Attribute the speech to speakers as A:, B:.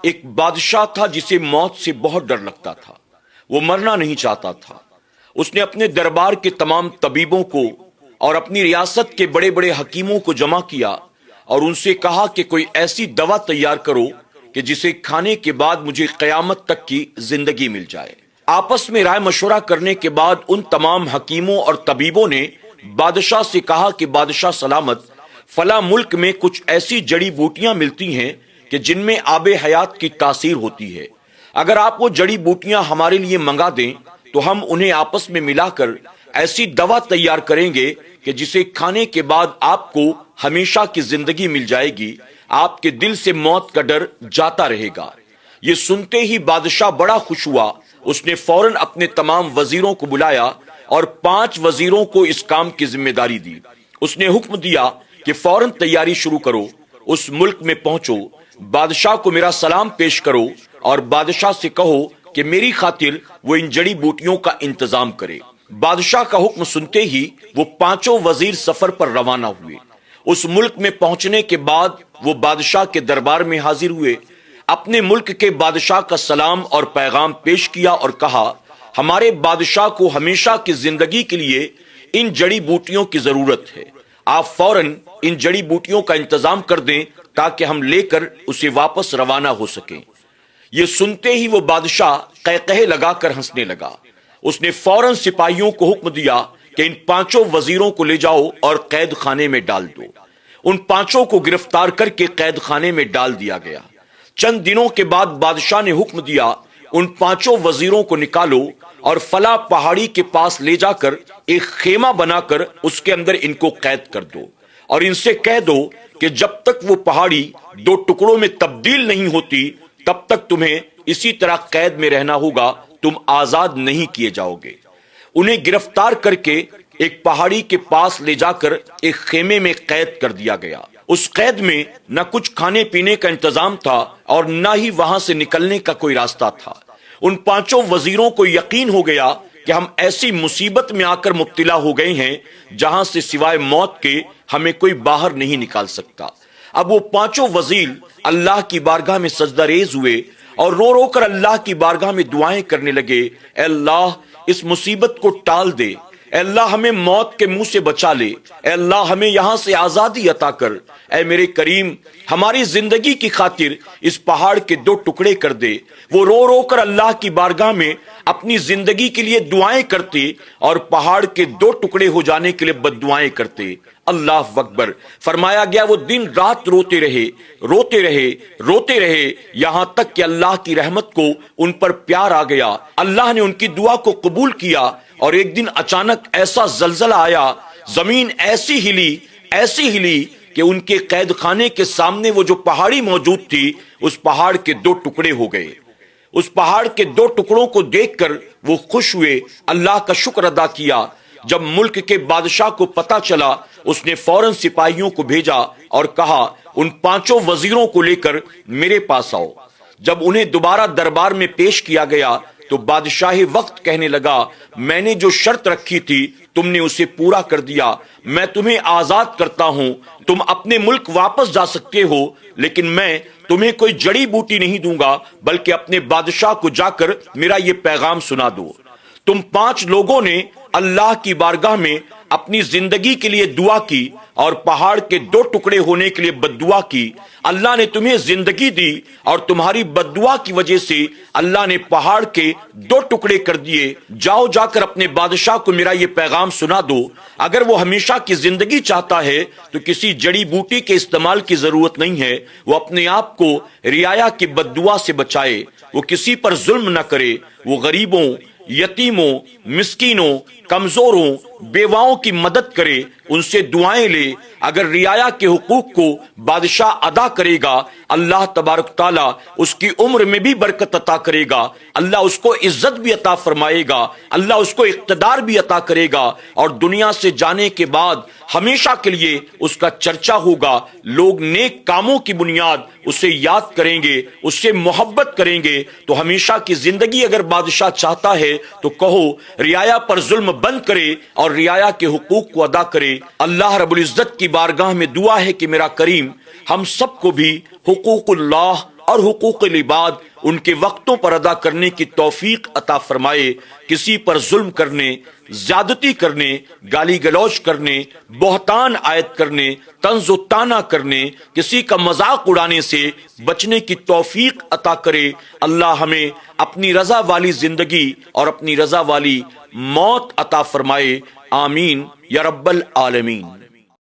A: ایک بادشاہ تھا جسے موت سے بہت ڈر لگتا تھا. وہ مرنا نہیں چاہتا تھا. اس نے اپنے دربار کے تمام طبیبوں کو اور اپنی ریاست کے بڑے بڑے حکیموں کو جمع کیا اور ان سے کہا کہ کوئی ایسی دوا تیار کرو کہ جسے کھانے کے بعد مجھے قیامت تک کی زندگی مل جائے. آپس میں رائے مشورہ کرنے کے بعد ان تمام حکیموں اور طبیبوں نے بادشاہ سے کہا کہ بادشاہ سلامت، فلاں ملک میں کچھ ایسی جڑی بوٹیاں ملتی ہیں کہ جن میں آب حیات کی تاثیر ہوتی ہے. اگر آپ وہ جڑی بوٹیاں ہمارے لیے منگا دیں تو ہم انہیں آپس میں ملا کر ایسی دوا تیار کریں گے کہ جسے کھانے کے بعد آپ کو ہمیشہ کی زندگی مل جائے گی. آپ کے دل سے موت کا ڈر جاتا رہے گا. یہ سنتے ہی بادشاہ بڑا خوش ہوا. اس نے فوراً اپنے تمام وزیروں کو بلایا اور 5 وزیروں کو اس کام کی ذمہ داری دی. اس نے حکم دیا کہ فوراً تیاری شروع کرو، اس ملک میں پہنچو، بادشاہ کو میرا سلام پیش کرو اور بادشاہ سے کہو کہ میری خاطر وہ ان جڑی بوٹیوں کا انتظام کرے. بادشاہ کا حکم سنتے ہی وہ 5 وزیر سفر پر روانہ ہوئے. اس ملک میں پہنچنے کے بعد وہ بادشاہ کے دربار میں حاضر ہوئے. اپنے ملک کے بادشاہ کا سلام اور پیغام پیش کیا اور کہا، ہمارے بادشاہ کو ہمیشہ کی زندگی کے لیے ان جڑی بوٹیوں کی ضرورت ہے. آپ فوراً ان جڑی بوٹیوں کا انتظام کر دیں تاکہ ہم لے کر اسے واپس روانہ ہو سکیں. یہ سنتے ہی وہ بادشاہ قہقہے لگا کر ہنسنے لگا. اس نے فوراً سپاہیوں کو حکم دیا کہ ان 5 وزیروں کو لے جاؤ اور قید خانے میں ڈال دو. ان 5 کو گرفتار کر کے قید خانے میں ڈال دیا گیا. چند دنوں کے بعد بادشاہ نے حکم دیا، ان 5 وزیروں کو نکالو اور فلاں پہاڑی کے پاس لے جا کر ایک خیمہ بنا کر اس کے اندر ان کو قید کر دو اور ان سے کہہ دو کہ جب تک وہ پہاڑی 2 ٹکڑوں میں تبدیل نہیں ہوتی تب تک تمہیں اسی طرح قید میں رہنا ہوگا، تم آزاد نہیں کیے جاؤ گے. انہیں گرفتار کر کے ایک پہاڑی کے پاس لے جا کر ایک خیمے میں قید کر دیا گیا. اس قید میں نہ کچھ کھانے پینے کا انتظام تھا اور نہ ہی وہاں سے نکلنے کا کوئی راستہ تھا. ان 5 وزیروں کو یقین ہو گیا کہ ہم ایسی مصیبت میں آ کر مبتلا ہو گئے ہیں جہاں سے سوائے موت کے ہمیں کوئی باہر نہیں نکال سکتا. اب وہ 5 وزیر اللہ کی بارگاہ میں سجدہ ریز ہوئے اور رو رو کر اللہ کی بارگاہ میں دعائیں کرنے لگے، اے اللہ اس مصیبت کو ٹال دے، اے اللہ ہمیں موت کے منہ سے بچا لے، اے اللہ ہمیں یہاں سے آزادی عطا کر، اے میرے کریم ہماری زندگی کی خاطر اس پہاڑ کے 2 ٹکڑے کر دے. وہ رو رو کر اللہ کی بارگاہ میں اپنی زندگی کے لیے دعائیں کرتے اور پہاڑ کے 2 ٹکڑے ہو جانے کے لیے بد دعائیں کرتے. اللہ اکبر. فرمایا گیا وہ دن رات روتے رہے روتے رہے روتے رہے یہاں تک کہ اللہ کی رحمت کو ان پر پیار آ گیا. اللہ نے ان کی دعا کو قبول کیا اور ایک دن اچانک ایسا زلزلہ آیا، زمین ایسی ہلی کہ ان کے قید خانے کے سامنے وہ جو پہاڑی موجود تھی اس پہاڑ کے 2 ٹکڑے ہو گئے. اس پہاڑ کے 2 ٹکڑوں کو دیکھ کر وہ خوش ہوئے، اللہ کا شکر ادا کیا. جب ملک کے بادشاہ کو پتا چلا اس نے فوراً سپاہیوں کو بھیجا اور کہا ان 5 وزیروں کو لے کر میرے پاس آؤ. جب انہیں دوبارہ دربار میں پیش کیا گیا تو بادشاہ وقت کہنے لگا، میں نے جو شرط رکھی تھی تم نے اسے پورا کر دیا، میں تمہیں آزاد کرتا ہوں، تم اپنے ملک واپس جا سکتے ہو، لیکن میں تمہیں کوئی جڑی بوٹی نہیں دوں گا بلکہ اپنے بادشاہ کو جا کر میرا یہ پیغام سنا دو. تم 5 لوگوں نے اللہ کی بارگاہ میں اپنی زندگی کے لیے دعا کی اور پہاڑ کے 2 ٹکڑے ہونے کے لیے بد دعا کی. اللہ نے تمہیں زندگی دی اور تمہاری بد دعا کی وجہ سے اللہ نے پہاڑ کے 2 ٹکڑے کر دیے. جاؤ جا کر اپنے بادشاہ کو میرا یہ پیغام سنا دو. اگر وہ ہمیشہ کی زندگی چاہتا ہے تو کسی جڑی بوٹی کے استعمال کی ضرورت نہیں ہے. وہ اپنے آپ کو رعایا کی بد دعا سے بچائے، وہ کسی پر ظلم نہ کرے، وہ غریبوں، یتیموں، مسکینوں، کمزوروں، بیواؤں کی مدد کرے، ان سے دعائیں لے. اگر رعایا کے حقوق کو بادشاہ ادا کرے گا اللہ تبارک تعالیٰ اس کی عمر میں بھی برکت عطا کرے گا، اللہ اس کو عزت بھی عطا فرمائے گا، اللہ اس کو اقتدار بھی عطا کرے گا اور دنیا سے جانے کے بعد ہمیشہ کے لیے اس کا چرچا ہوگا. لوگ نیک کاموں کی بنیاد اسے یاد کریں گے، اس سے محبت کریں گے. تو ہمیشہ کی زندگی اگر بادشاہ چاہتا ہے تو کہو رعایا پر ظلم بند کرے اور رعایا کے حقوق کو ادا کرے. اللہ رب العزت کی بارگاہ میں دعا ہے کہ میرا کریم ہم سب کو بھی حقوق اللہ اور حقوق العباد ان کے وقتوں پر ادا کرنے کی توفیق عطا فرمائے۔ کسی پر ظلم کرنے، زیادتی کرنے، گالی گلوچ کرنے، بہتان عائد کرنے، طنز و طعنہ کرنے، کسی کا مذاق اڑانے سے بچنے کی توفیق عطا کرے۔ اللہ ہمیں اپنی رضا والی زندگی اور اپنی رضا والی موت عطا فرمائے۔ آمین یا رب العالمین۔